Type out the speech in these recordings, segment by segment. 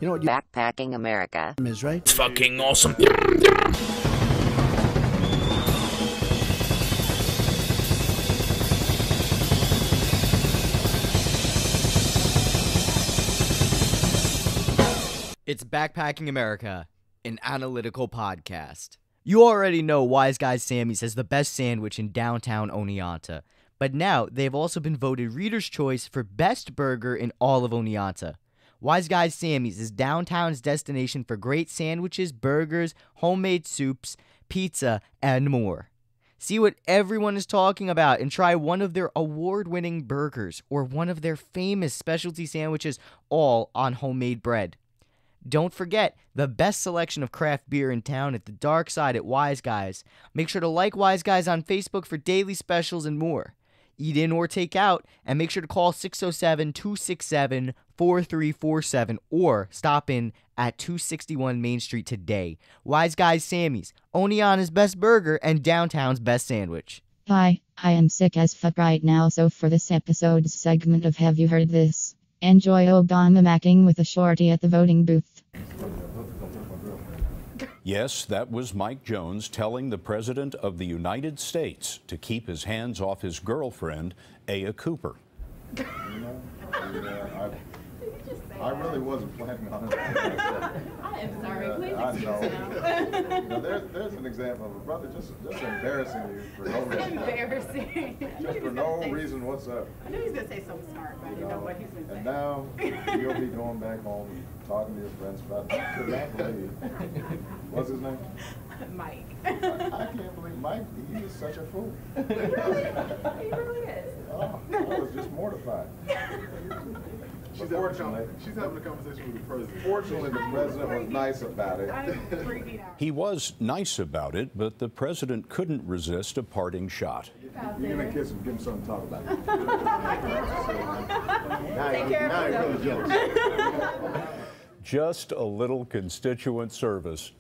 You know what Backpacking America is, right? It's fucking awesome. It's Backpacking America, an analytical podcast. You already know Wise Guys Sammy's has the best sandwich in downtown Oneonta, but now they've also been voted Reader's Choice for best burger in all of Oneonta. Wise Guys Sammy's is downtown's destination for great sandwiches, burgers, homemade soups, pizza, and more. See what everyone is talking about and try one of their award-winning burgers or one of their famous specialty sandwiches, all on homemade bread. Don't forget the best selection of craft beer in town at the Dark Side at Wise Guys. Make sure to like Wise Guys on Facebook for daily specials and more. Eat in or take out, and make sure to call 607-267-4347 or stop in at 261 Main Street today. Wise Guys Sammy's, Oneonta's best burger and downtown's best sandwich. Hi, I am sick as fuck right now, so for this episode's segment of Have You Heard This? Enjoy Obama macking with a shorty at the voting booth. Yes, that was Mike Jones telling the President of the United States to keep his hands off his girlfriend, Aya Cooper. I really wasn't planning on it. I am sorry. Please I excuse know. me. There's an example of a brother just embarrassing you for no reason. Embarrassing. Just for no reason whatsoever. I knew he was going to say something smart, but I didn't know what he was going to say. And now you'll be going back home and talking to your friends about that. Could not believe. What's his name? Mike. I can't believe Mike. He is such a fool. He really is. Oh, I was just mortified. She's having a conversation with the president. Fortunately, the president was nice about it. I'm freaking out. He was nice about it, but the president couldn't resist a parting shot. You're going to kiss him, give him something to talk about. Take care of Now you're yourself. really jealous. Just a little constituent service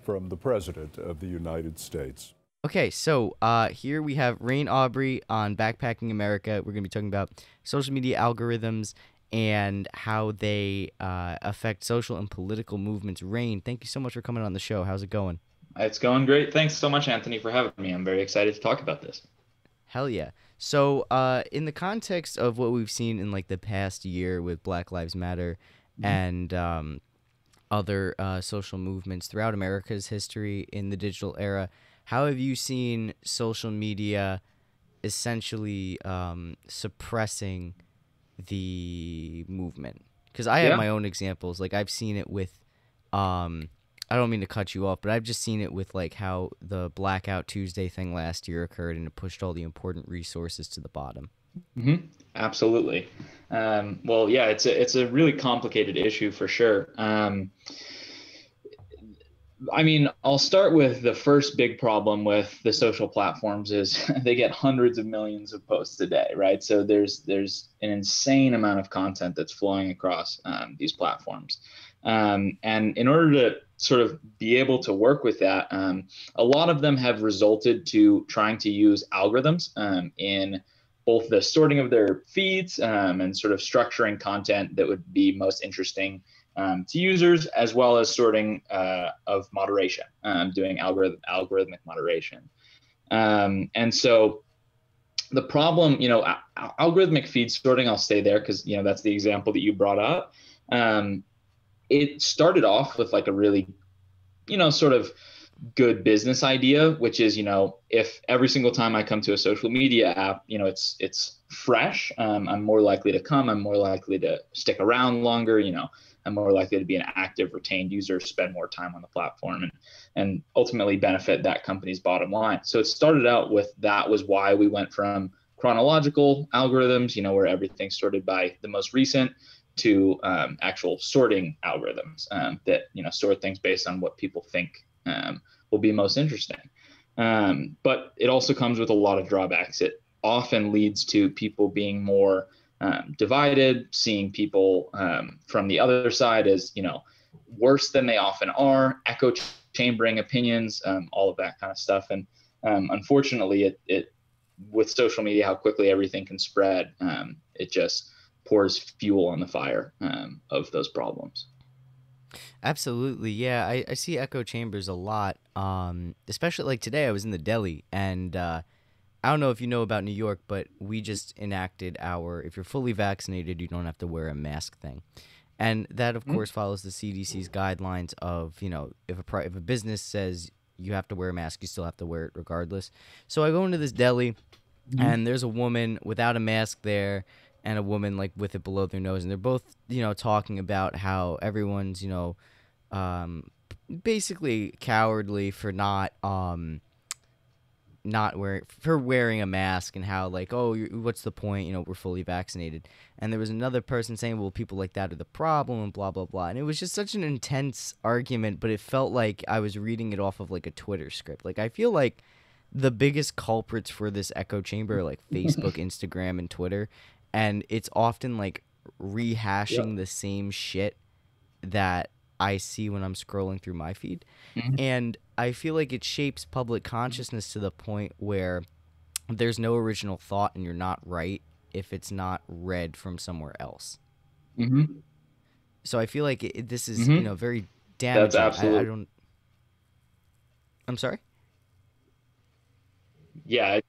from the President of the United States. Okay, so here we have Rain Aubrey on Backpacking America. We're going to be talking about social media algorithms and how they affect social and political movements. Rain, thank you so much for coming on the show. How's it going? It's going great. Thanks so much, Anthony, for having me. I'm very excited to talk about this. Hell yeah. So in the context of what we've seen in like the past year with Black Lives Matter and other social movements throughout America's history in the digital era, how have you seen social media essentially suppressing the movement? Because I have my own examples. Like I've seen it with I don't mean to cut you off, but I've just seen it with like how the Blackout Tuesday thing last year occurred and it pushed all the important resources to the bottom. Mm-hmm. Absolutely. Well, yeah, it's a really complicated issue for sure. I mean, I'll start with the first big problem with the social platforms is they get hundreds of millions of posts a day, right? So there's an insane amount of content that's flowing across these platforms. And in order to sort of be able to work with that, a lot of them have resulted to trying to use algorithms in both the sorting of their feeds and sort of structuring content that would be most interesting to users, as well as sorting of moderation, doing algorithmic moderation. And so the problem, algorithmic feed sorting, I'll stay there because, that's the example that you brought up. It started off with like a really, sort of good business idea, which is, if every single time I come to a social media app, it's fresh, I'm more likely to come, I'm more likely to stick around longer, I'm more likely to be an active retained user, spend more time on the platform and ultimately benefit that company's bottom line. So it started out with that was why we went from chronological algorithms, where everything's sorted by the most recent to actual sorting algorithms that, sort things based on what people think will be most interesting. But it also comes with a lot of drawbacks. It often leads to people being more divided, seeing people from the other side as, worse than they often are, echo chambering opinions, all of that kind of stuff. And unfortunately, it with social media, how quickly everything can spread, it just pours fuel on the fire of those problems. Absolutely, yeah. I see echo chambers a lot. Especially like today, I was in the deli, and I don't know if you know about New York, but we just enacted our if you're fully vaccinated, you don't have to wear a mask thing, and that of course follows the CDC's guidelines of if a business says you have to wear a mask, you still have to wear it regardless. So I go into this deli, and there's a woman without a mask there, and a woman like with it below their nose, and they're both talking about how everyone's um, basically cowardly for not wearing a mask, and how like, oh, what's the point, we're fully vaccinated. And there was another person saying, well, people like that are the problem, and blah blah blah. And it was just such an intense argument, but it felt like I was reading it off of like a Twitter script. Like I feel like the biggest culprits for this echo chamber are like Facebook, Instagram, and Twitter, and it's often like rehashing the same shit that I see when I'm scrolling through my feed. And I feel like it shapes public consciousness to the point where there's no original thought, and you're not right if it's not read from somewhere else. So I feel like this is very damaging. That's absolutely. I don't. I'm sorry. Yeah.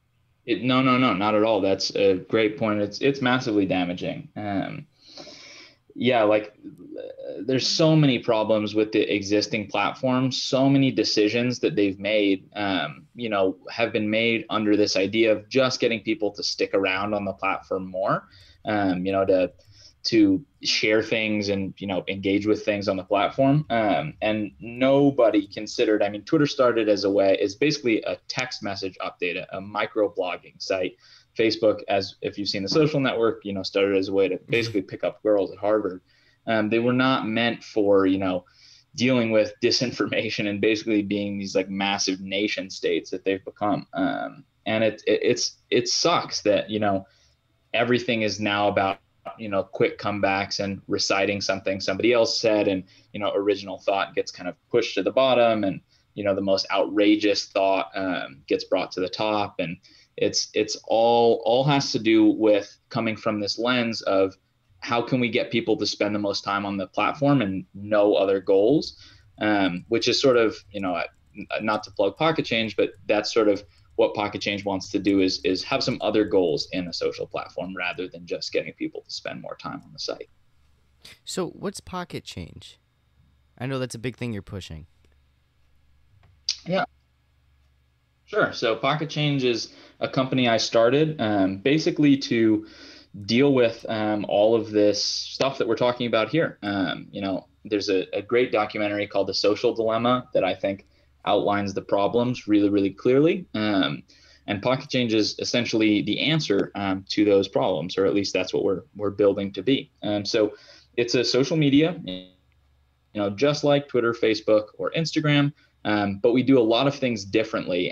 No, not at all. That's a great point. It's massively damaging. Yeah, like there's so many problems with the existing platforms. So many decisions that they've made, have been made under this idea of just getting people to stick around on the platform more, to share things and engage with things on the platform. And nobody considered. I mean, Twitter started as basically a text message update, a micro blogging site. Facebook, as if you've seen The Social Network, started as a way to basically pick up girls at Harvard. They were not meant for, dealing with disinformation and basically being these like massive nation states that they've become. And it sucks that, everything is now about, quick comebacks and reciting something somebody else said, and, original thought gets kind of pushed to the bottom, and, the most outrageous thought gets brought to the top. And it's all has to do with coming from this lens of how can we get people to spend the most time on the platform and no other goals, which is sort of, not to plug Pocket Change, but that's sort of what Pocket Change wants to do is have some other goals in a social platform rather than just getting people to spend more time on the site. So what's Pocket Change? I know that's a big thing you're pushing. Yeah. Sure. So Pocket Change is a company I started basically to deal with all of this stuff that we're talking about here. There's a great documentary called The Social Dilemma that I think outlines the problems really, really clearly. And Pocket Change is essentially the answer to those problems, or at least that's what we're building to be. So it's a social media, just like Twitter, Facebook, or Instagram. But we do a lot of things differently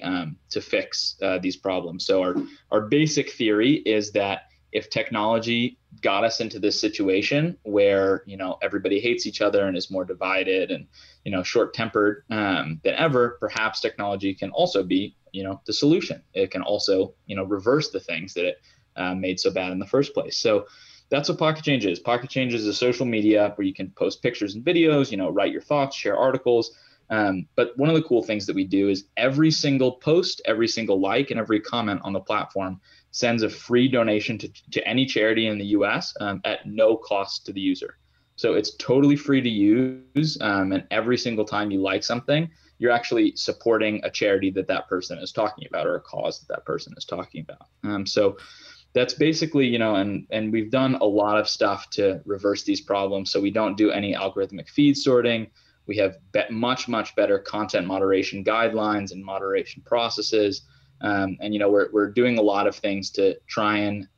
to fix these problems. So our basic theory is that if technology got us into this situation where, everybody hates each other and is more divided and, short-tempered than ever, perhaps technology can also be, the solution. It can also, reverse the things that it made so bad in the first place. So that's what Pocket Change is. Pocket Change is a social media where you can post pictures and videos, write your thoughts, share articles. But one of the cool things that we do is every single post, every single like, and every comment on the platform sends a free donation to any charity in the US at no cost to the user. So it's totally free to use. And every single time you like something, you're actually supporting a charity that person is talking about, or a cause that person is talking about. So that's basically, and we've done a lot of stuff to reverse these problems. So we don't do any algorithmic feed sorting. We have much, much better content moderation guidelines and moderation processes. And, we're doing a lot of things to try and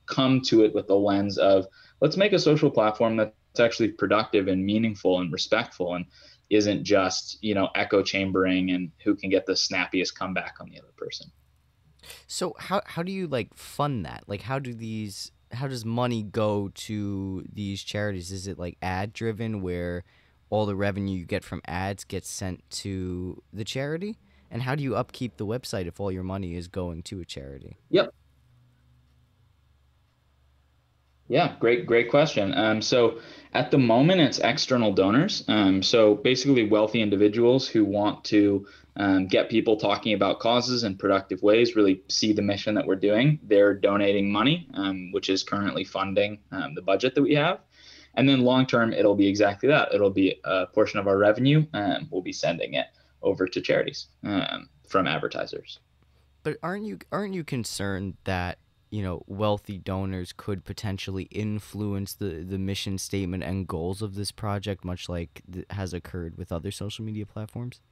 come to it with the lens of, let's make a social platform that's actually productive and meaningful and respectful, and isn't just, echo chambering and who can get the snappiest comeback on the other person. So how do you like fund that? Like, how does money go to these charities? Is it like ad driven, where all the revenue you get from ads gets sent to the charity? And how do you upkeep the website if all your money is going to a charity? Yep. Yeah, great question. So at the moment, it's external donors. So basically, wealthy individuals who want to get people talking about causes in productive ways, really see the mission that we're doing. They're donating money, which is currently funding the budget that we have. And then long term, it'll be exactly that. It'll be a portion of our revenue. We'll be sending it over to charities from advertisers. But aren't you concerned that, wealthy donors could potentially influence the mission statement and goals of this project, much like has occurred with other social media platforms?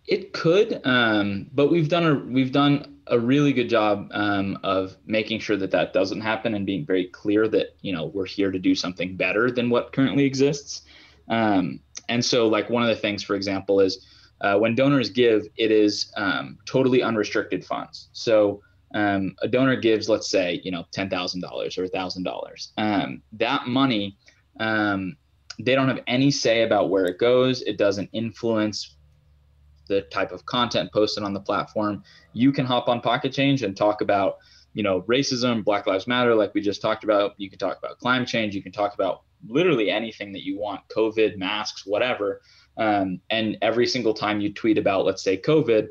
It could, but we've done a really good job of making sure that that doesn't happen and being very clear that we're here to do something better than what currently exists. And so, like, one of the things, for example, is when donors give, it is totally unrestricted funds. So a donor gives, let's say, $10,000 or $1,000. That money, they don't have any say about where it goes. It doesn't influence the type of content posted on the platform. You can hop on Pocket Change and talk about, racism, Black Lives Matter, like we just talked about. You can talk about climate change. You can talk about literally anything that you want, COVID, masks, whatever. And every single time you tweet about, let's say, COVID,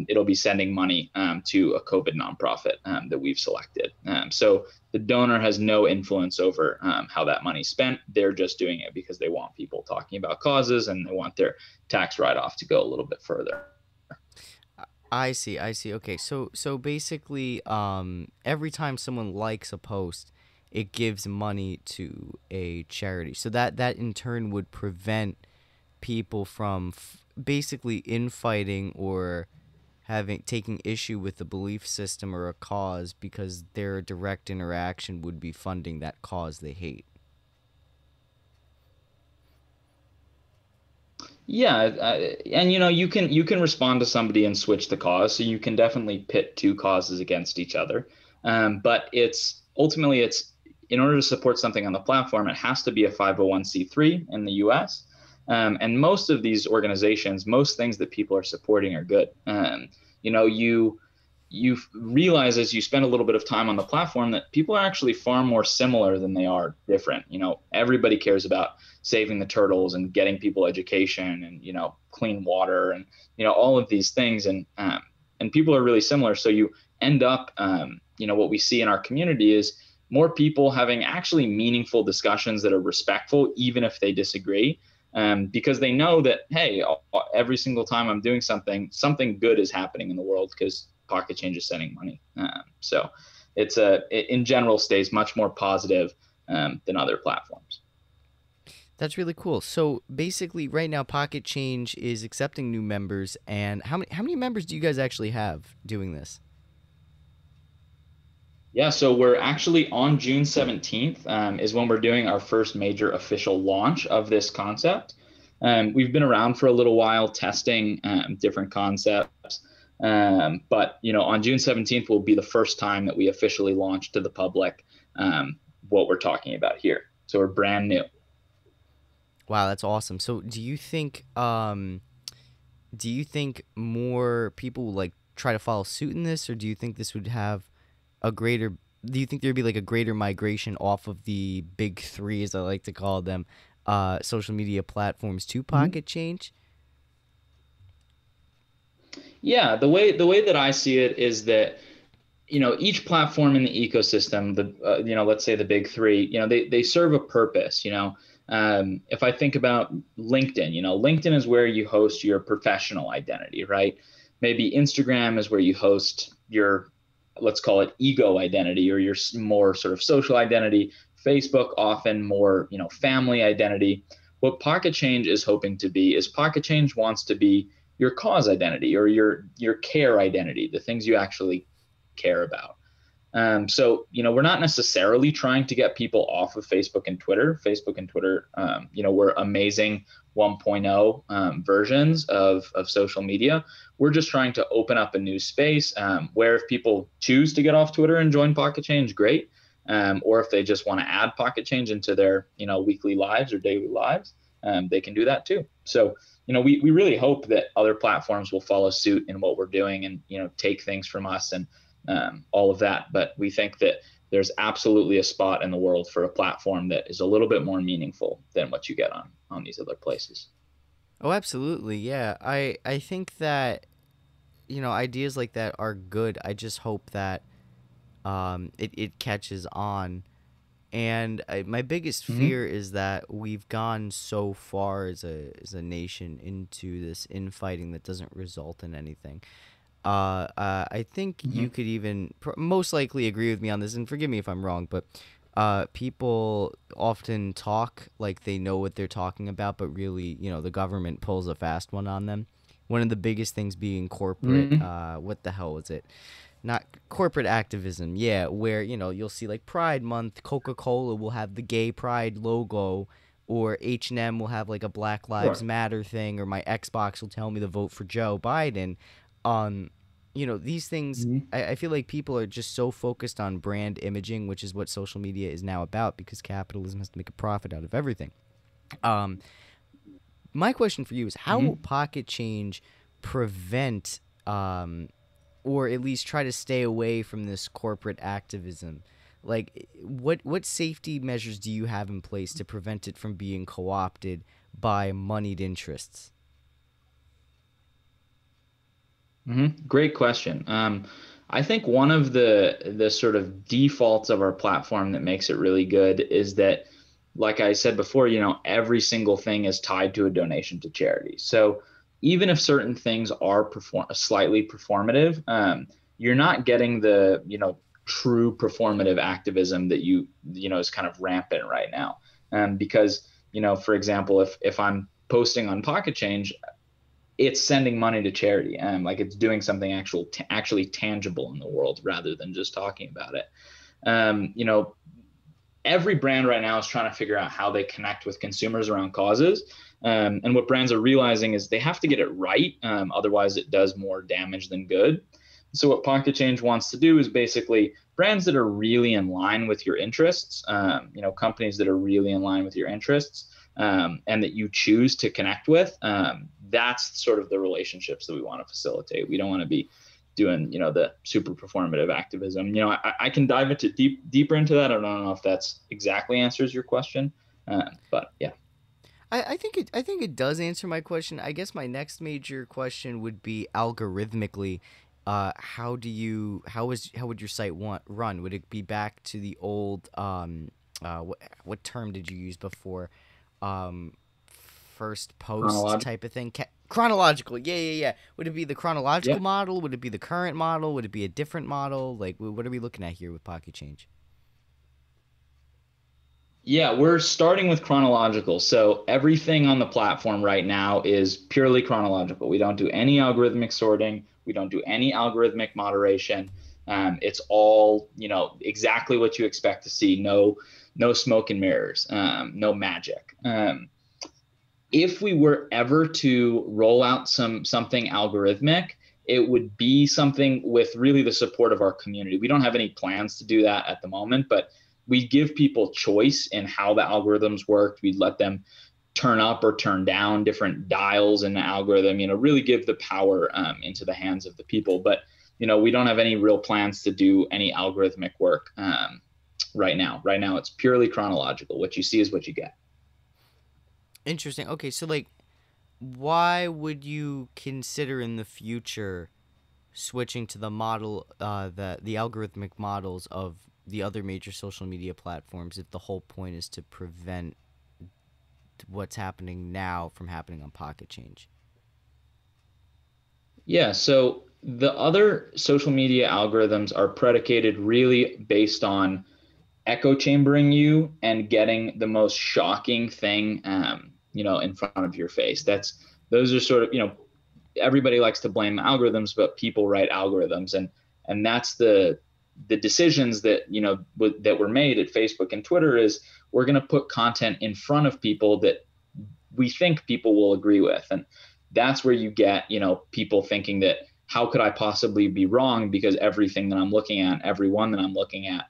it'll be sending money to a COVID nonprofit that we've selected. So the donor has no influence over how that money's spent. They're just doing it because they want people talking about causes and they want their tax write-off to go a little bit further. I see. Okay, so basically, every time someone likes a post, it gives money to a charity. So that in turn would prevent people from basically infighting or taking issue with the belief system or a cause, because their direct interaction would be funding that cause they hate. Yeah, and you can respond to somebody and switch the cause. So you can definitely pit two causes against each other. But it's ultimately, in order to support something on the platform, it has to be a 501c3 in the U.S. And most of these organizations, most things that people are supporting are good. You realize as you spend a little bit of time on the platform that people are actually far more similar than they are different. Everybody cares about saving the turtles and getting people education and, clean water and, all of these things. And people are really similar. So you end up, what we see in our community is more people having actually meaningful discussions that are respectful, even if they disagree. Because they know that, hey, every single time I'm doing something good is happening in the world because Pocket Change is sending money. So it in general stays much more positive than other platforms. That's really cool. So basically, right now, Pocket Change is accepting new members. And how many members do you guys actually have doing this? Yeah, so we're actually on June 17th is when we're doing our first major official launch of this concept. We've been around for a little while testing different concepts. But, on June 17th will be the first time that we officially launch to the public what we're talking about here. So we're brand new. Wow, that's awesome. So do you think more people will try to follow suit in this, or do you think this would have do you think there'd be a greater migration off of the big three, as I like to call them, social media platforms to Pocket Change? Yeah, the way that I see it is that, each platform in the ecosystem, let's say the big three, they serve a purpose. If I think about LinkedIn, LinkedIn is where you host your professional identity, right? Maybe Instagram is where you host your, let's call it, ego identity, or your more sort of social identity. Facebook, often more, family identity. What Pocket Change is hoping to be is Pocket Change wants to be your cause identity, or your care identity, the things you actually care about. So, we're not necessarily trying to get people off of Facebook and Twitter. Facebook and Twitter, we're amazing 1.0 versions of social media. We're just trying to open up a new space where if people choose to get off Twitter and join Pocket Change, great. Or if they just want to add Pocket Change into their, weekly lives or daily lives, they can do that too. So, we really hope that other platforms will follow suit in what we're doing and, take things from us and all of that. But we think that there's absolutely a spot in the world for a platform that is a little bit more meaningful than what you get on these other places. Oh, absolutely. Yeah. I think that, ideas like that are good. I just hope that it catches on. And my biggest fear is that we've gone so far as a nation into this infighting that doesn't result in anything. I think you could even most likely agree with me on this, and forgive me if I'm wrong, but people often talk like they know what they're talking about, but really, the government pulls a fast one on them. One of the biggest things being corporate, what the hell was it? Not corporate activism, yeah, where, you'll see like Pride Month, Coca-Cola will have the gay pride logo, or H&M will have like a Black Lives Matter thing, or my Xbox will tell me to vote for Joe Biden. These things, I feel like people are just so focused on brand imaging, which is what social media is now about, because capitalism has to make a profit out of everything. My question for you is, how will Pocket Change prevent, or at least try to stay away from this corporate activism? Like, what safety measures do you have in place to prevent it from being co-opted by moneyed interests? Great question. I think one of the sort of defaults of our platform that makes it really good is that, like I said before, every single thing is tied to a donation to charity. So even if certain things are slightly performative, you're not getting the, true performative activism that is kind of rampant right now. Because, for example, if I'm posting on Pocket Change, it's sending money to charity, like it's doing something actually tangible in the world rather than just talking about it. Every brand right now is trying to figure out how they connect with consumers around causes. And what brands are realizing is they have to get it right. Otherwise it does more damage than good. So what Pocket Change wants to do is basically brands that are really in line with your interests, companies that are really in line with your interests, and that you choose to connect with. That's sort of the relationships that we want to facilitate. We don't want to be doing, the super performative activism. I can dive into deeper into that. I don't know if that's exactly answers your question, but yeah. I think it does answer my question. I guess my next major question would be algorithmically. How would your site run? Would it be back to the old what term did you use before? First post type of thing? Chronological. Yeah. Would it be the chronological model? Would it be the current model? Would it be a different model? Like, what are we looking at here with Pocket Change? Yeah, we're starting with chronological. So everything on the platform right now is purely chronological. We don't do any algorithmic sorting. We don't do any algorithmic moderation. It's all, exactly what you expect to see. No smoke and mirrors, no magic. If we were ever to roll out something algorithmic, it would be something with really the support of our community. We don't have any plans to do that at the moment, but we give people choice in how the algorithms worked. We'd let them turn up or turn down different dials in the algorithm, really give the power into the hands of the people. But, we don't have any real plans to do any algorithmic work right now. Right now, it's purely chronological. What you see is what you get. Interesting. Okay, so why would you consider in the future switching to the model, the algorithmic models of the other major social media platforms, if the whole point is to prevent what's happening now from happening on Pocket Change? Yeah, so the other social media algorithms are predicated really based on echo chambering you and getting the most shocking thing, in front of your face. Those are sort of, everybody likes to blame algorithms, but people write algorithms, and that's the decisions that, that were made at Facebook and Twitter is we're going to put content in front of people that we think people will agree with. And that's where you get, people thinking that how could I possibly be wrong because everything that I'm looking at, everyone that I'm looking at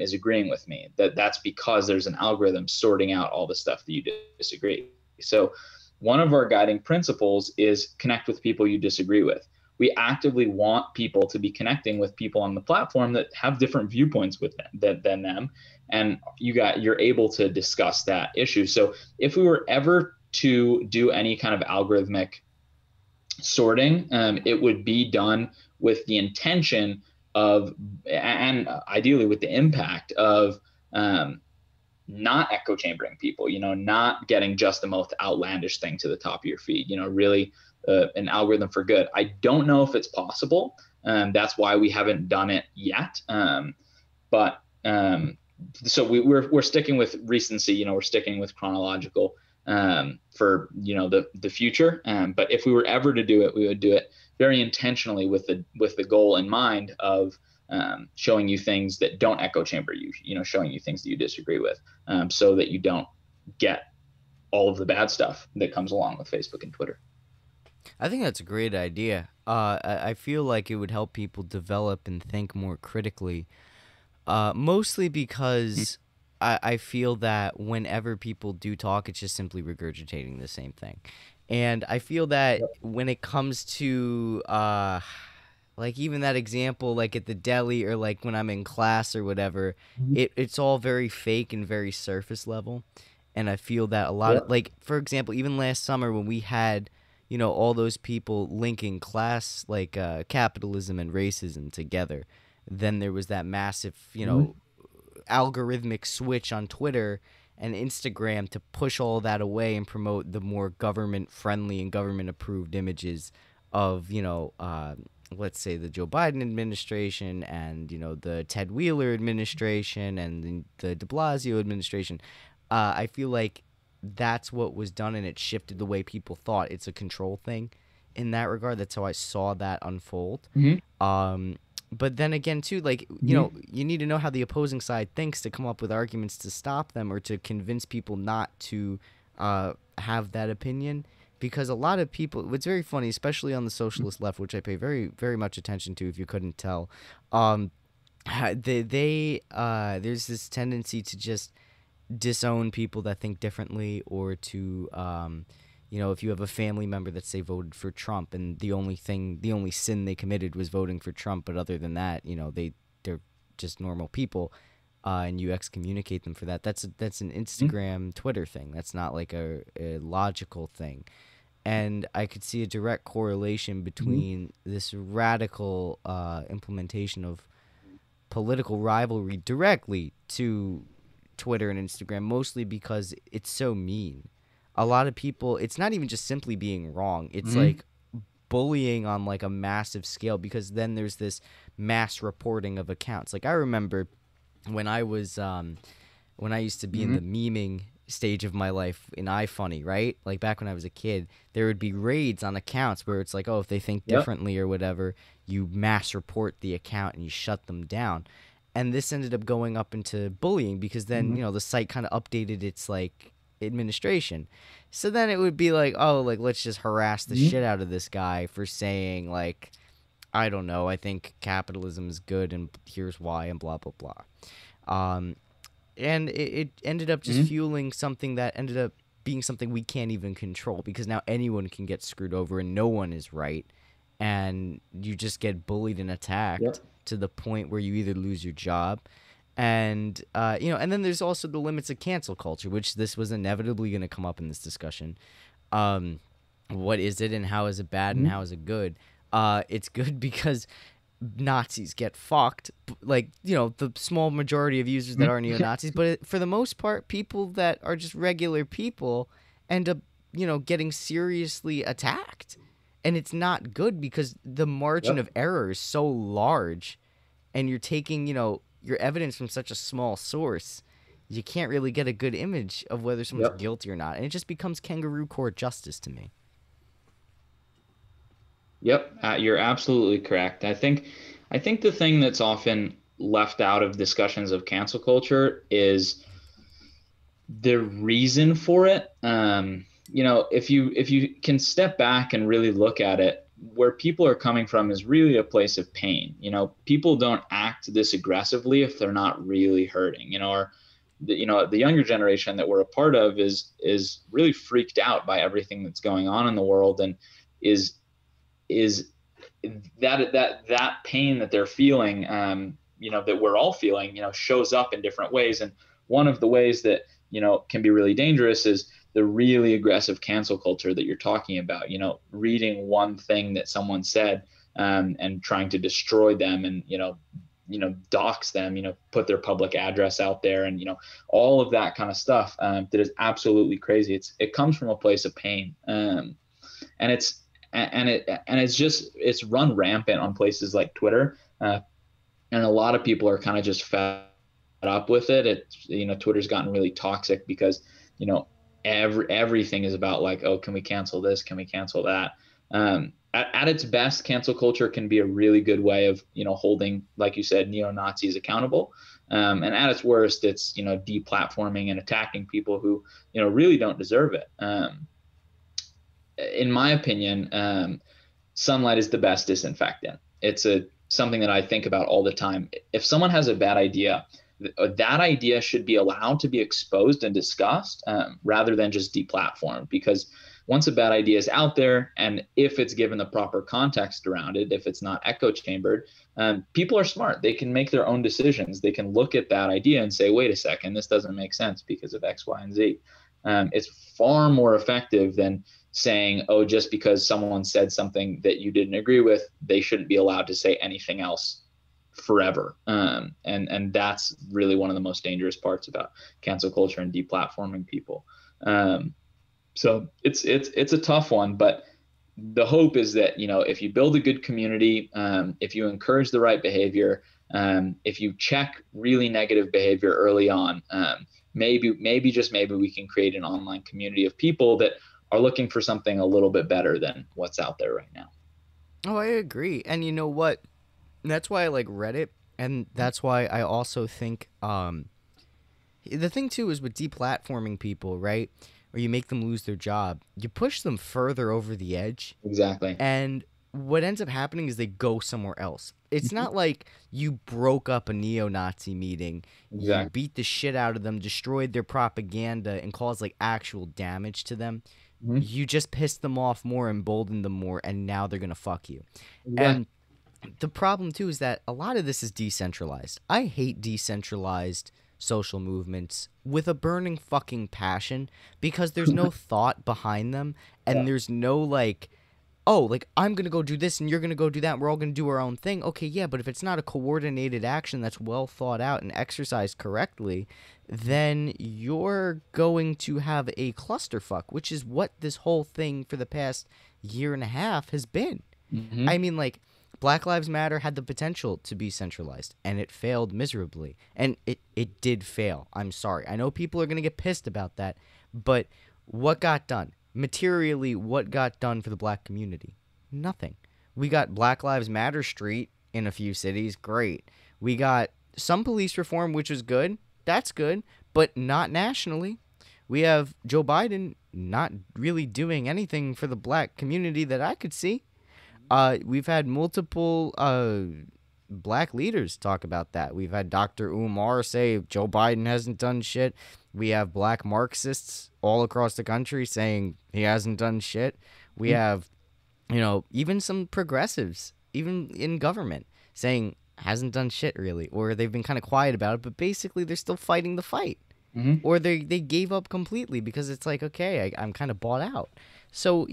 is agreeing with me. That's because there's an algorithm sorting out all the stuff that you disagree. So one of our guiding principles is connect with people you disagree with. we actively want people to be connecting with people on the platform that have different viewpoints with them than them. And you're able to discuss that issue. So if we were ever to do any kind of algorithmic sorting, it would be done with the intention of, and ideally with the impact of, not echo chambering people, not getting just the most outlandish thing to the top of your feed, really an algorithm for good. I don't know if it's possible. That's why we haven't done it yet. So we're sticking with recency, we're sticking with chronological for, the future. But if we were ever to do it, we would do it very intentionally with the goal in mind of showing you things that don't echo chamber you, showing you things that you disagree with, so that you don't get all of the bad stuff that comes along with Facebook and Twitter. I think that's a great idea. I feel like it would help people develop and think more critically, mostly because I feel that whenever people do talk, it's just simply regurgitating the same thing. And I feel that when it comes to like even that example, like at the deli or like when I'm in class or whatever, it's all very fake and very surface level. And I feel that a lot of, like, for example, even last summer when we had, all those people linking class, like capitalism and racism together, then there was that massive, algorithmic switch on Twitter and Instagram to push all that away and promote the more government-friendly and government-approved images of, let's say the Joe Biden administration and, the Ted Wheeler administration and the de Blasio administration. I feel like that's what was done, and it shifted the way people thought. It's a control thing in that regard. That's how I saw that unfold. But then again, too, like, you need to know how the opposing side thinks to come up with arguments to stop them or to convince people not to have that opinion. Because a lot of people, it's very funny, especially on the socialist left, which I pay very, very much attention to, if you couldn't tell. There's this tendency to just disown people that think differently, or to if you have a family member that, say, voted for Trump and the only sin they committed was voting for Trump, but other than that, they're just normal people, and you excommunicate them for that. That's an Instagram, Twitter thing. That's not like a logical thing. And I could see a direct correlation between this radical implementation of political rivalry directly to Twitter and Instagram, mostly because it's so mean. A lot of people, it's not even just simply being wrong. It's like bullying on like a massive scale, because then there's this mass reporting of accounts. Like I remember when I was when I used to be in the memeing stage of my life in iFunny, right? Like back when I was a kid, there would be raids on accounts where it's like, oh, if they think differently or whatever, you mass report the account and you shut them down. And this ended up going up into bullying, because then, the site kind of updated its like administration. So then it would be like, oh, like let's just harass the shit out of this guy for saying like, I don't know, I think capitalism is good and here's why and blah, blah, blah. And it ended up just fueling something that ended up being something we can't even control, because now anyone can get screwed over and no one is right. And you just get bullied and attacked to the point where you either lose your job. And, and then there's also the limits of cancel culture, which this was inevitably going to come up in this discussion. What is it and how is it bad and how is it good? It's good because Nazis get fucked, like, the small majority of users that are neo-Nazis, but for the most part, people that are just regular people end up, getting seriously attacked. And it's not good because the margin of error is so large, and you're taking, your evidence from such a small source. You can't really get a good image of whether someone's guilty or not. And it just becomes kangaroo court justice to me. Yep, you're absolutely correct. I think the thing that's often left out of discussions of cancel culture is the reason for it. If you can step back and really look at it, where people are coming from is really a place of pain. People don't act this aggressively if they're not really hurting. The younger generation that we're a part of is really freaked out by everything that's going on in the world, and is that pain that they're feeling, that we're all feeling, shows up in different ways. And one of the ways that, can be really dangerous is the really aggressive cancel culture that you're talking about, reading one thing that someone said, and trying to destroy them and, dox them, put their public address out there, and, all of that kind of stuff, that is absolutely crazy. It comes from a place of pain. And it's run rampant on places like Twitter. And a lot of people are kind of just fed up with it. Twitter's gotten really toxic because, everything is about like, oh, can we cancel this? Can we cancel that? At its best, cancel culture can be a really good way of, holding, like you said, neo-Nazis accountable. And at its worst, it's, deplatforming and attacking people who, really don't deserve it. In my opinion, sunlight is the best disinfectant. It's something that I think about all the time. If someone has a bad idea, that idea should be allowed to be exposed and discussed, rather than just deplatformed. Because once a bad idea is out there, and if it's given the proper context around it, if it's not echo chambered, people are smart. They can make their own decisions. They can look at that idea and say, wait a second, this doesn't make sense because of X, Y, and Z. It's far more effective than saying, oh, just because someone said something that you didn't agree with, they shouldn't be allowed to say anything else forever. And that's really one of the most dangerous parts about cancel culture and deplatforming people. So it's a tough one, but the hope is that, if you build a good community, if you encourage the right behavior, if you check really negative behavior early on, maybe we can create an online community of people that are looking for something a little bit better than what's out there right now. Oh, I agree. And you know what? That's why I like Reddit, and that's why I also think the thing too is with deplatforming people, right? Or you make them lose their job, you push them further over the edge. Exactly. And what ends up happening is they go somewhere else. It's not like you broke up a neo-Nazi meeting, exactly. You beat the shit out of them, destroyed their propaganda, and caused like actual damage to them. Mm-hmm. You just pissed them off more, emboldened them more, and now they're gonna fuck you. Yeah. And the problem too is that a lot of this is decentralized. I hate decentralized social movements with a burning fucking passion because there's no thought behind them, and there's no like, oh, like I'm gonna go do this and you're gonna go do that, and we're all gonna do our own thing. Okay, yeah, but if it's not a coordinated action that's well thought out and exercised correctly, then you're going to have a clusterfuck, which is what this whole thing for the past year and a half has been. Mm-hmm. I mean, like, Black Lives Matter had the potential to be centralized, and it failed miserably. And it did fail. I'm sorry. I know people are going to get pissed about that, but what got done? Materially, what got done for the black community? Nothing. We got Black Lives Matter Street in a few cities. Great. We got some police reform, which was good. That's good, but not nationally. We have Joe Biden not really doing anything for the black community that I could see. We've had multiple black leaders talk about that. We've had Dr. Umar say Joe Biden hasn't done shit. We have black Marxists all across the country saying he hasn't done shit. We have, even some progressives, even in government, saying hasn't done shit really, or they've been kind of quiet about it, but basically they're still fighting the fight. Mm-hmm. Or they gave up completely because it's like, okay, I'm kind of bought out. So,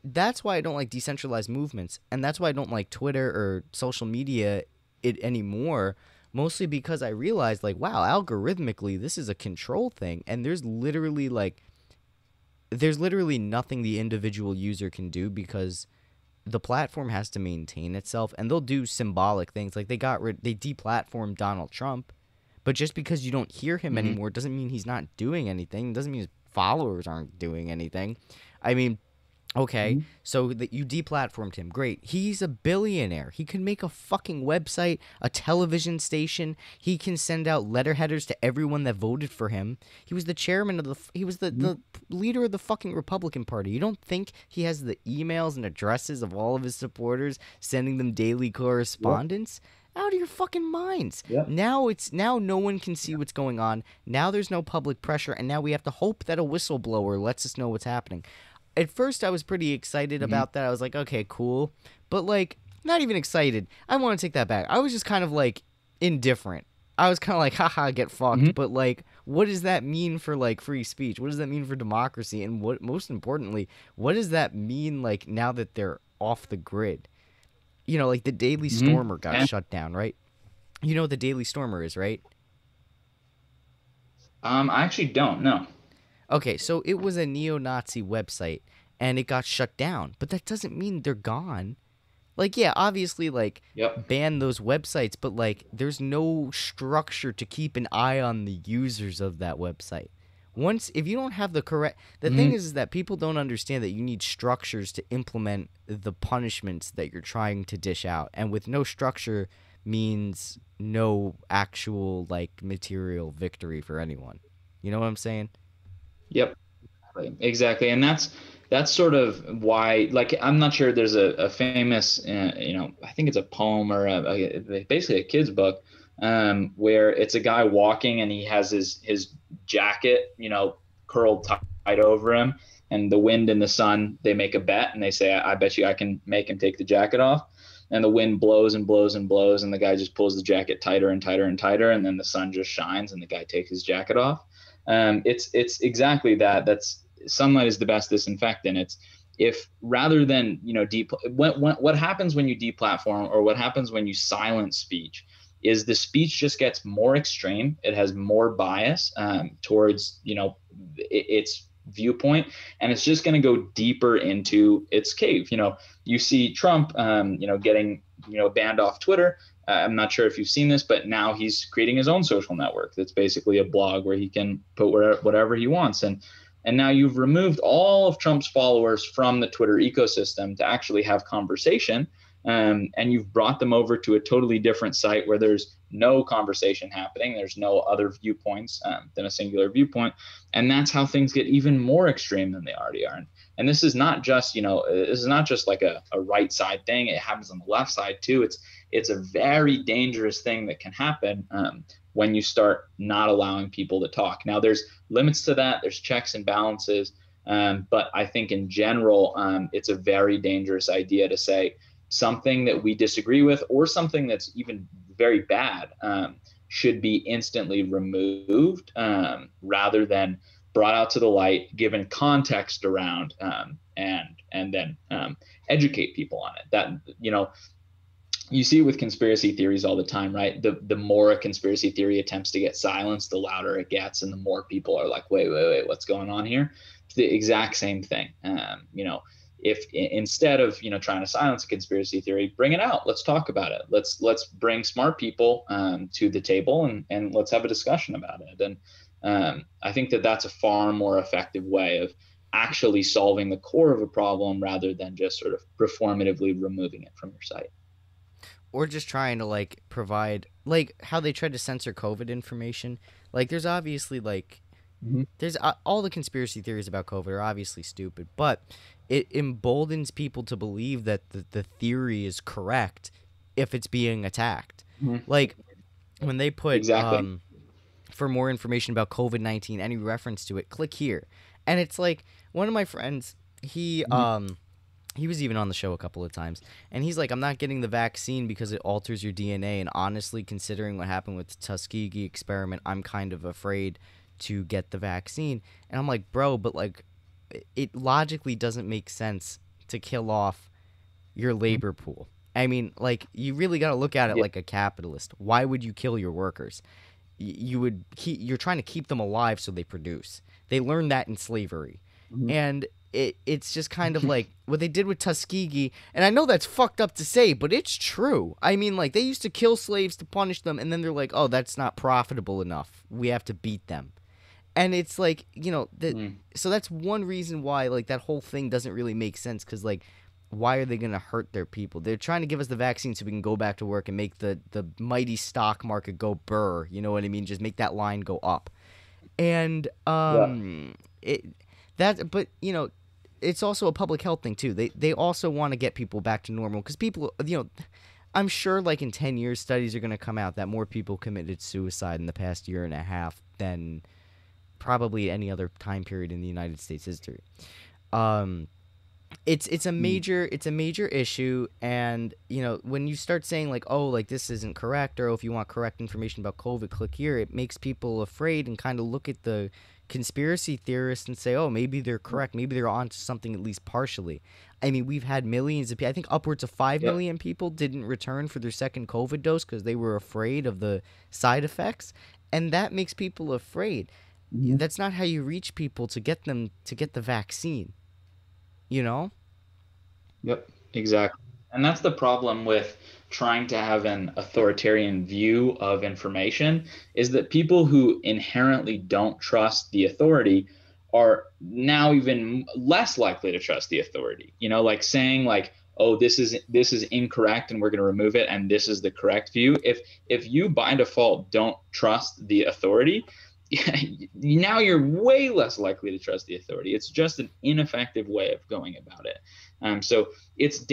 that's why I don't like decentralized movements, and that's why I don't like Twitter or social media anymore, mostly because I realized, like, wow, algorithmically, this is a control thing, and there's literally nothing the individual user can do because the platform has to maintain itself, and they'll do symbolic things. Like, they deplatformed Donald Trump, but just because you don't hear him anymore doesn't mean he's not doing anything. It doesn't mean his followers aren't doing anything. I mean, okay, so that you deplatformed him. Great. He's a billionaire. He can make a fucking website, a television station. He can send out letterheaders to everyone that voted for him. He was the chairman of he was the leader of the fucking Republican Party. You don't think he has the emails and addresses of all of his supporters, sending them daily correspondence? Yep. Out of your fucking minds. Yep. Now no one can see what's going on. Now there's no public pressure, and now we have to hope that a whistleblower lets us know what's happening. At first, I was pretty excited about that. I was like, okay, cool. but like not even excited. I want to take that back. I was just kind of like indifferent. I was kind of like, haha, get fucked. But like, what does that mean for like free speech? What does that mean for democracy? And what, most importantly, what does that mean like now that they're off the grid? You know, like the Daily Stormer got shut down, right? You know what the Daily Stormer is, right? I actually don't know. Okay, so it was a neo-Nazi website, and it got shut down. But that doesn't mean they're gone. Like, yeah, obviously, like, ban those websites, but, like, there's no structure to keep an eye on the users of that website. If you don't have the correct... The thing is that people don't understand that you need structures to implement the punishments that you're trying to dish out. And with no structure means no actual, like, material victory for anyone. You know what I'm saying? Yep, exactly. And that's sort of why, like, I'm not sure there's a famous, I think it's a poem or basically a kid's book where it's a guy walking and he has his jacket, curled tight over him, and the wind and the sun, they make a bet and they say, I bet you I can make him take the jacket off. And the wind blows and blows and blows, and the guy just pulls the jacket tighter and tighter and tighter, and then the sun just shines and the guy takes his jacket off. It's exactly that. That's sunlight is the best disinfectant. It's if rather than what happens when you deplatform, or what happens when you silence speech, is the speech just gets more extreme. It has more bias towards its viewpoint, and it's just going to go deeper into its cave. You see Trump getting banned off Twitter. I'm not sure if you've seen this, but now he's creating his own social network that's basically a blog where he can put whatever he wants. And now you've removed all of Trump's followers from the Twitter ecosystem to actually have conversation. And you've brought them over to a totally different site where there's no conversation happening. There's no other viewpoints than a singular viewpoint. And that's how things get even more extreme than they already are. And this is not just, this is not just like a right side thing. It happens on the left side too. It's a very dangerous thing that can happen when you start not allowing people to talk. Now, there's limits to that. There's checks and balances. But I think in general, it's a very dangerous idea to say something that we disagree with, or something that's even very bad, should be instantly removed rather than brought out to the light, given context around, and then educate people on it. That, you see it with conspiracy theories all the time, right? The more a conspiracy theory attempts to get silenced, the louder it gets, and the more people are like, wait, what's going on here? It's the exact same thing. If instead of trying to silence a conspiracy theory, bring it out. Let's talk about it. Let's bring smart people to the table, and let's have a discussion about it. And I think that's a far more effective way of actually solving the core of a problem, rather than just sort of performatively removing it from your site. Or just trying to like provide, like how they tried to censor COVID information. Like there's obviously like there's all the conspiracy theories about COVID are obviously stupid, but it emboldens people to believe that the theory is correct if it's being attacked. Like when they put for more information about COVID-19, any reference to it, click here. And it's like one of my friends, he was even on the show a couple of times, and he's like, I'm not getting the vaccine because it alters your DNA, and honestly, considering what happened with the Tuskegee experiment, I'm kind of afraid to get the vaccine. And I'm like, bro, but like it logically doesn't make sense to kill off your labor pool. I mean, like, you really got to look at it like a capitalist. Why would you kill your workers? You're trying to keep them alive so they produce. They learned that in slavery. And it's just kind of like what they did with Tuskegee. And I know that's fucked up to say, but it's true. I mean, like, they used to kill slaves to punish them, and then they're like, oh, that's not profitable enough. We have to beat them. And it's like, so that's one reason why, like, that whole thing doesn't really make sense, because, like, why are they going to hurt their people? They're trying to give us the vaccine so we can go back to work and make the mighty stock market go burr. You know what I mean? Just make that line go up. And but it's also a public health thing too. They also want to get people back to normal, because people, I'm sure like in 10 years studies are going to come out that more people committed suicide in the past year and a half than probably any other time period in the United States history. it's a major issue. And when you start saying like, oh, like this isn't correct, or if you want correct information about COVID, click here, it makes people afraid and kind of look at the conspiracy theorists and say, oh, maybe they're correct, maybe they're onto something at least partially. I mean, we've had millions of people, I think upwards of 5 million people didn't return for their second COVID dose because they were afraid of the side effects, and that makes people afraid. That's not how you reach people to get them to get the vaccine. Yep, exactly. And that's the problem with trying to have an authoritarian view of information, is that people who inherently don't trust the authority are now even less likely to trust the authority. Like saying like, oh, this is incorrect and we're going to remove it and this is the correct view. If you by default don't trust the authority, now you're way less likely to trust the authority. It's just an ineffective way of going about it. So it's,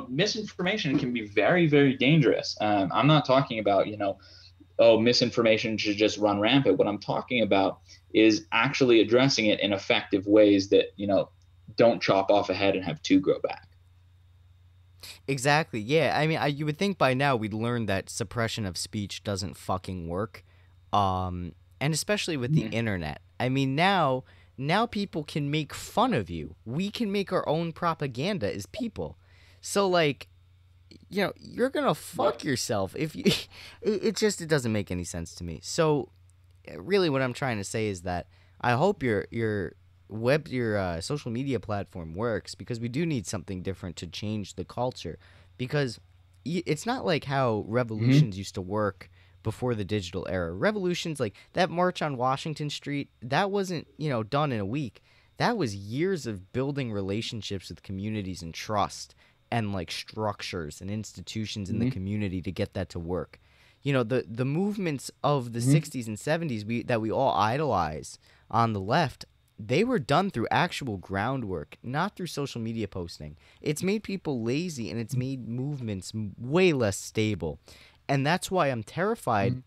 misinformation can be very, very dangerous. I'm not talking about, misinformation should just run rampant. What I'm talking about is actually addressing it in effective ways that, don't chop off a head and have two grow back. Exactly. Yeah. I mean, you would think by now we'd learn that suppression of speech doesn't fucking work. And especially with the internet. I mean, now people can make fun of you. We can make our own propaganda as people. So, like, you're going to fuck yourself if you... It doesn't make any sense to me. So, really what I'm trying to say is that I hope your social media platform works, because we do need something different to change the culture. Because it's not like how revolutions used to work before the digital era. Revolutions, like that march on Washington Street, that wasn't, done in a week. That was years of building relationships with communities and trust and like structures and institutions in the community to get that to work. The movements of the 60s and 70s that we all idolize on the left, they were done through actual groundwork, not through social media posting. It's made people lazy and it's made movements way less stable. And that's why I'm terrified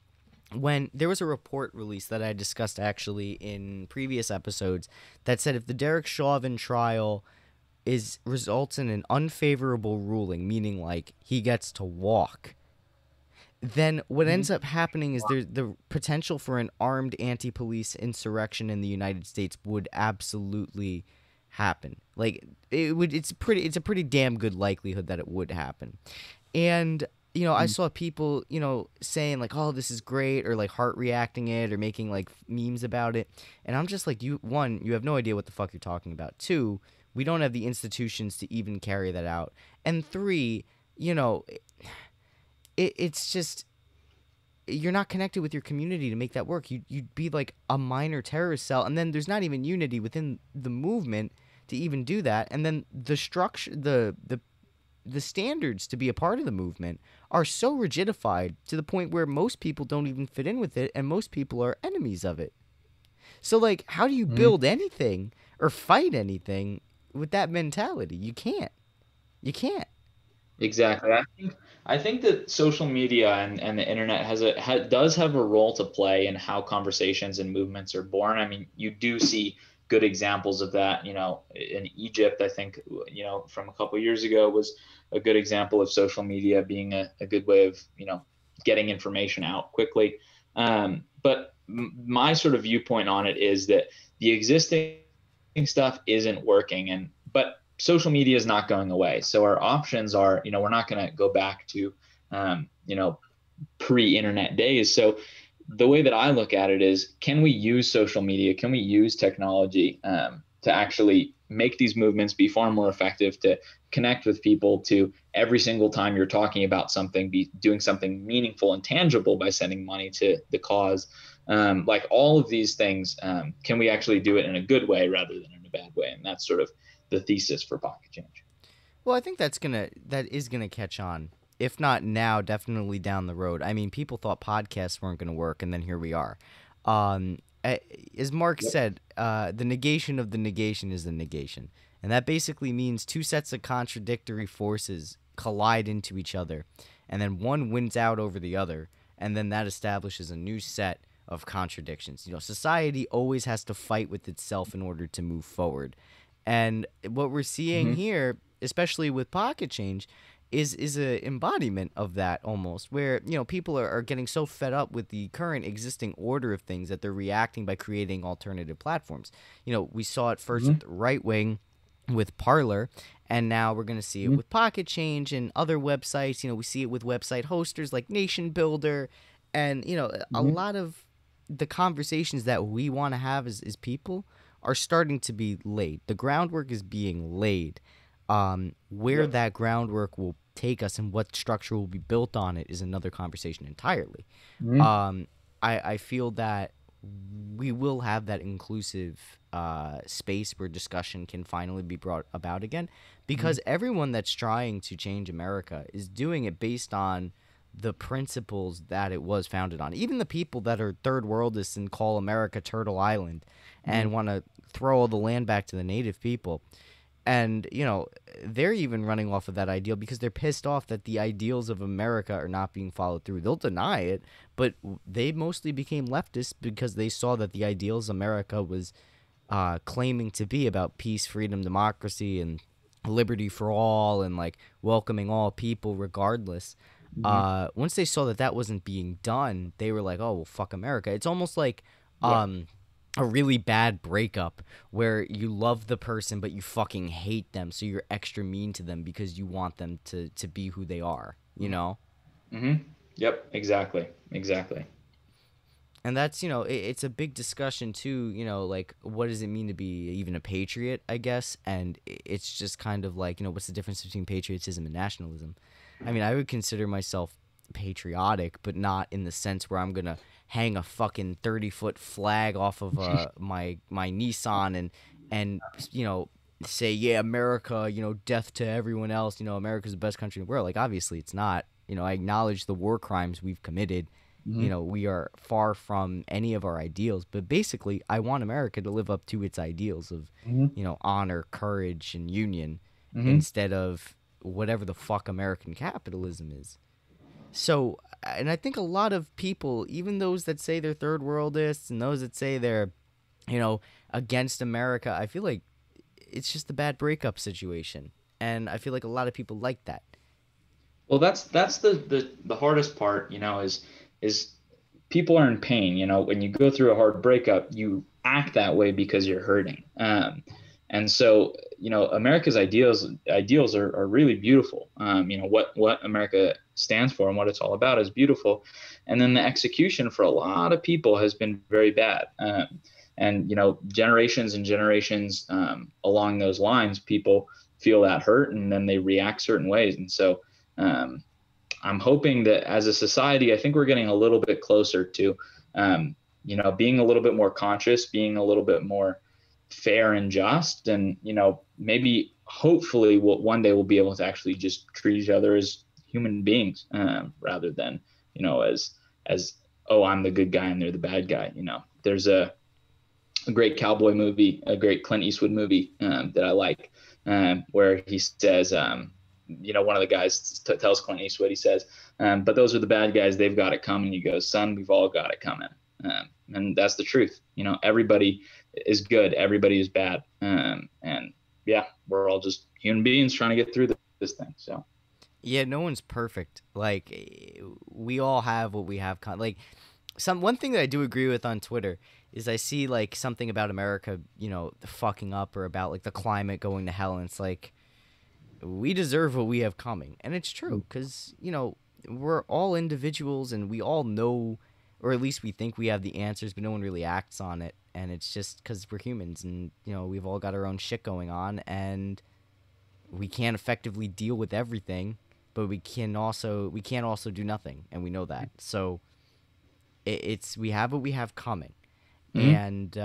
when there was a report released that I discussed actually in previous episodes that said if the Derek Chauvin trial results in an unfavorable ruling, meaning like he gets to walk, then what ends up happening is there's the potential for an armed anti-police insurrection in the United States would absolutely happen. Like it's a pretty damn good likelihood that it would happen. And I saw people, saying like, oh, this is great, or like heart reacting it, or making like memes about it. And I'm just like, you have no idea what the fuck you're talking about. 2, we don't have the institutions to even carry that out. And 3, it's just, you're not connected with your community to make that work. You'd be like a minor terrorist cell. And then there's not even unity within the movement to even do that. And then the structure, the standards to be a part of the movement are so rigidified to the point where most people don't even fit in with it, and most people are enemies of it. So, like, how do you build anything or fight anything with that mentality? You can't. Exactly. I think that social media and the internet does have a role to play in how conversations and movements are born. I mean, you do see good examples of that. In Egypt, I think, from a couple of years ago was a good example of social media being a good way of, getting information out quickly. But my sort of viewpoint on it is that the existing stuff isn't working, but social media is not going away. So our options are, we're not going to go back to, pre-internet days. So the way that I look at it is, can we use social media? Can we use technology to actually make these movements be far more effective, to connect with people, to every single time you're talking about something, be doing something meaningful and tangible by sending money to the cause? Like all of these things, can we actually do it in a good way rather than in a bad way? And that's sort of the thesis for Pocket Change. Well, I think that is gonna catch on. If not now, definitely down the road. I mean, people thought podcasts weren't going to work, and then here we are. As Mark said, the negation of the negation is the negation. And that basically means two sets of contradictory forces collide into each other, and then one wins out over the other, and then that establishes a new set of contradictions. Society always has to fight with itself in order to move forward. And what we're seeing here, especially with Pocket Change, is a embodiment of that almost, where people are getting so fed up with the current existing order of things that they're reacting by creating alternative platforms. We saw it first with the right wing with Parler, and now we're going to see it with Pocket Change and other websites. We see it with website hosters like Nation Builder, and a lot of the conversations that we want to have as people are starting to be laid. The groundwork is being laid. Where that groundwork will take us and what structure will be built on it is another conversation entirely. I feel that we will have that inclusive space where discussion can finally be brought about again, because everyone that's trying to change America is doing it based on the principles that it was founded on. Even the people that are third worldists and call America Turtle Island and want to throw all the land back to the native people. And, they're even running off of that ideal because they're pissed off that the ideals of America are not being followed through. They'll deny it, but they mostly became leftists because they saw that the ideals America was claiming to be about peace, freedom, democracy, and liberty for all, and like welcoming all people regardless. Once they saw that that wasn't being done, they were like, oh, well, fuck America. It's almost like a really bad breakup where you love the person but you fucking hate them, so you're extra mean to them because you want them to be who they are, Yep, exactly. And that's, it's a big discussion too, like what does it mean to be even a patriot, I guess. And it's just kind of like, what's the difference between patriotism and nationalism? I mean, I would consider myself patriotic, but not in the sense where I'm gonna hang a fucking 30-foot flag off of my Nissan and say, yeah, America, death to everyone else, America's the best country in the world. Like, obviously it's not. I acknowledge the war crimes we've committed. We are far from any of our ideals, but basically I want America to live up to its ideals of honor, courage, and union, instead of whatever the fuck American capitalism is. So, and I think a lot of people, even those that say they're third worldists and those that say they're, against America, I feel like it's just a bad breakup situation. And I feel like a lot of people like that. Well, that's the hardest part, is people are in pain. When you go through a hard breakup, you act that way because you're hurting. And so, America's ideals are really beautiful. What America stands for and what it's all about is beautiful. And then the execution for a lot of people has been very bad. And generations and generations along those lines, people feel that hurt and then they react certain ways. And so I'm hoping that as a society, I think we're getting a little bit closer to, being a little bit more conscious, being a little bit more fair and just, and maybe hopefully one day we'll be able to actually just treat each other as human beings, rather than as oh, I'm the good guy and they're the bad guy. There's a great cowboy movie, a great Clint Eastwood movie that I like, where he says, one of the guys tells Clint Eastwood, he says, but those are the bad guys, they've got it coming. He goes, son, we've all got it coming. And that's the truth. Everybody is good, everybody is bad, and yeah, we're all just human beings trying to get through this thing. So yeah, no one's perfect. Like, we all have what we have. Like, one thing that I do agree with on Twitter is I see like something about America, fucking up, or about like the climate going to hell, and it's like, we deserve what we have coming. And it's true, because we're all individuals and we all know, or at least we think we have the answers, but no one really acts on it. And it's just because we're humans and, we've all got our own shit going on, and we can't effectively deal with everything, but we can't also do nothing. And we know that. So we have what we have coming. And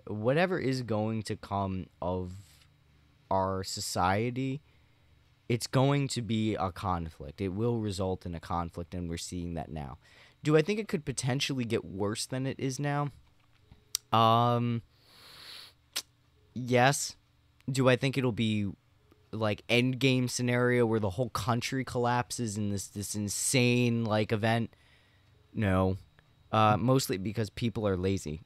whatever is going to come of our society, it's going to be a conflict. It will result in a conflict, and we're seeing that now. Do I think it could potentially get worse than it is now? Yes. Do I think it'll be like Endgame scenario where the whole country collapses in this insane like event? No. Mostly because people are lazy.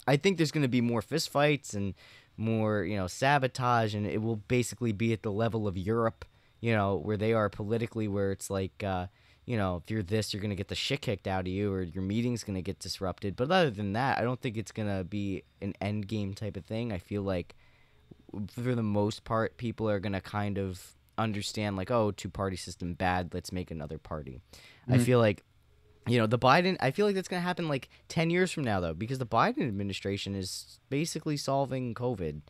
I think there's going to be more fistfights and more, sabotage, and it will basically be at the level of Europe, where they are politically, where it's like, if you're this, you're going to get the shit kicked out of you, or your meeting's going to get disrupted. But other than that, I don't think it's going to be an end game type of thing. I feel like, for the most part, people are going to kind of understand, like, oh, two-party system bad, let's make another party. I feel like, the Biden, I feel like that's going to happen like 10 years from now, though, because the Biden administration is basically solving COVID.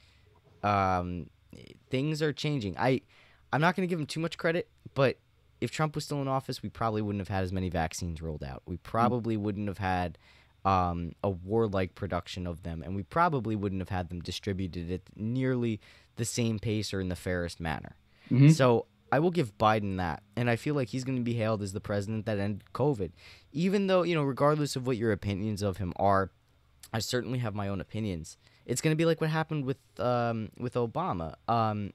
Things are changing. I'm not going to give him too much credit, but if Trump was still in office, we probably wouldn't have had as many vaccines rolled out. We probably wouldn't have had a warlike production of them, and we probably wouldn't have had them distributed at nearly the same pace or in the fairest manner. So I will give Biden that, and I feel like he's going to be hailed as the president that ended COVID. Even though, regardless of what your opinions of him are, I certainly have my own opinions. It's going to be like what happened with Obama,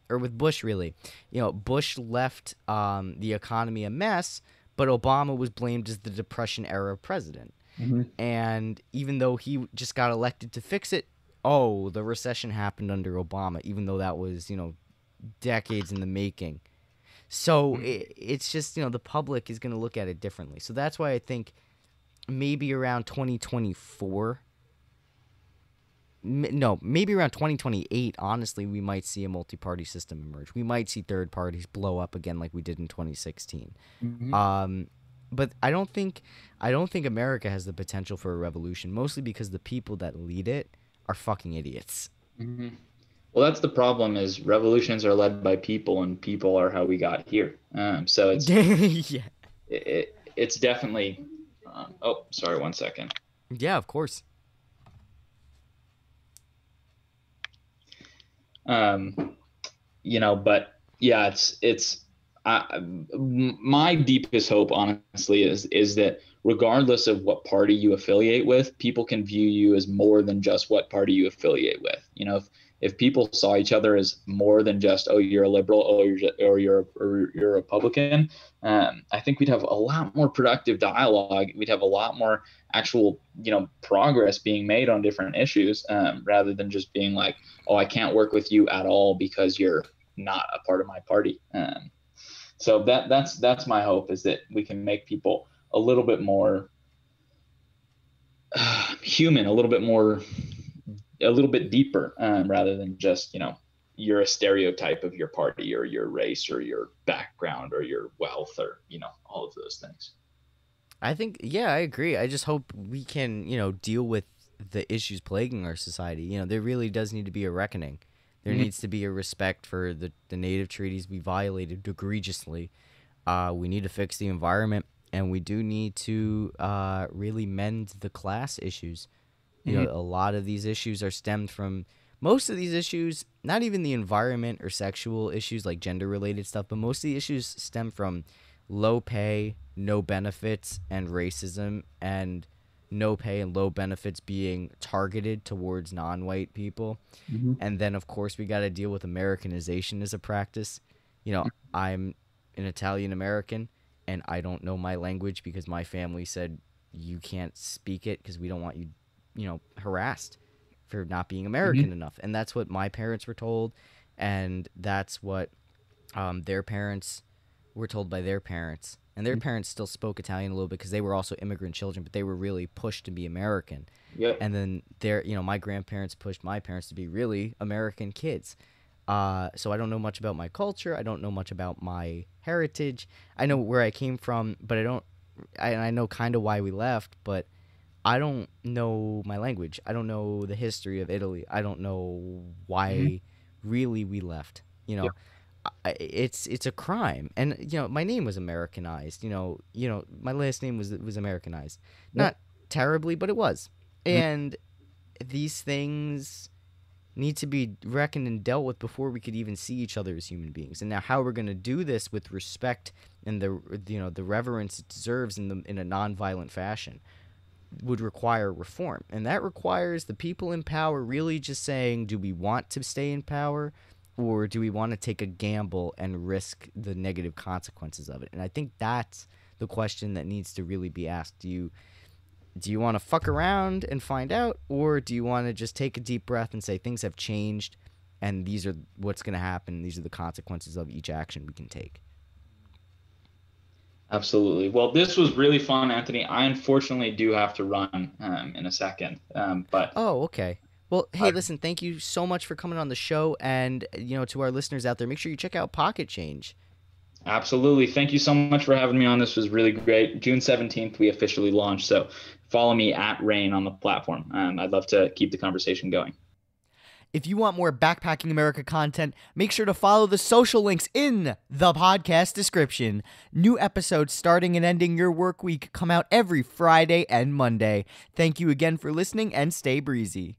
or with Bush, really. Bush left the economy a mess, but Obama was blamed as the Depression-era president. And even though he just got elected to fix it, the recession happened under Obama, even though that was, decades in the making. So it's just, the public is going to look at it differently. So that's why I think maybe around 2024, maybe around 2028, honestly, we might see a multi-party system emerge. We might see third parties blow up again like we did in 2016. But I don't think America has the potential for a revolution, mostly because the people that lead it are fucking idiots. Well, that's the problem, is revolutions are led by people, and people are how we got here. So it's it's definitely sorry, 1 second. Yeah, of course. But yeah, it's my deepest hope, honestly, is that regardless of what party you affiliate with, people can view you as more than just what party you affiliate with. If people saw each other as more than just, oh, you're a liberal, you're a Republican, I think we'd have a lot more productive dialogue. We'd have a lot more actual, progress being made on different issues, rather than just being like, oh, I can't work with you at all because you're not a part of my party. So that's my hope, is that we can make people a little bit more human, a little bit deeper, rather than just, you're a stereotype of your party or your race or your background or your wealth or, all of those things. I think, yeah, I agree. I just hope we can, deal with the issues plaguing our society. There really does need to be a reckoning. There needs to be a respect for the native treaties we violated egregiously. We need to fix the environment, and we do need to really mend the class issues. A lot of these issues are stemmed from, most of these issues, not even the environment or sexual issues like gender-related stuff, but most of the issues stem from low pay, no benefits, and racism, and no pay and low benefits being targeted towards non-white people. And then, of course, we got to deal with Americanization as a practice. I'm an Italian American, and I don't know my language because my family said you can't speak it because we don't want you harassed for not being American enough. And that's what my parents were told, and that's what their parents were told by their parents. And their parents still spoke Italian a little bit because they were also immigrant children, but they were really pushed to be American. And then my grandparents pushed my parents to be really American kids. So I don't know much about my culture. I don't know much about my heritage. I know where I came from, but I know kind of why we left, but I don't know my language. I don't know the history of Italy. I don't know why really we left. It's a crime. And my name was Americanized. My last name was Americanized. Not terribly, but it was. And these things need to be reckoned and dealt with before we could even see each other as human beings. And now how we're going to do this with respect and the reverence it deserves in a nonviolent fashion would require reform. And that requires the people in power really just saying, do we want to stay in power, or do we want to take a gamble and risk the negative consequences of it? And I think that's the question that needs to really be asked. Do Do you want to fuck around and find out, or do you want to just take a deep breath and say things have changed and these are what's going to happen, these are the consequences of each action we can take? Absolutely. Well, this was really fun, Anthony. I unfortunately do have to run in a second. But Oh, okay. Well, hey, listen, thank you so much for coming on the show. And, to our listeners out there, make sure you check out Pocket Change. Absolutely. Thank you so much for having me on. This was really great. June 17th, we officially launched. So follow me at Rain on the platform. I'd love to keep the conversation going. If you want more Backpacking America content, make sure to follow the social links in the podcast description. New episodes starting and ending your work week come out every Friday and Monday. Thank you again for listening, and stay breezy.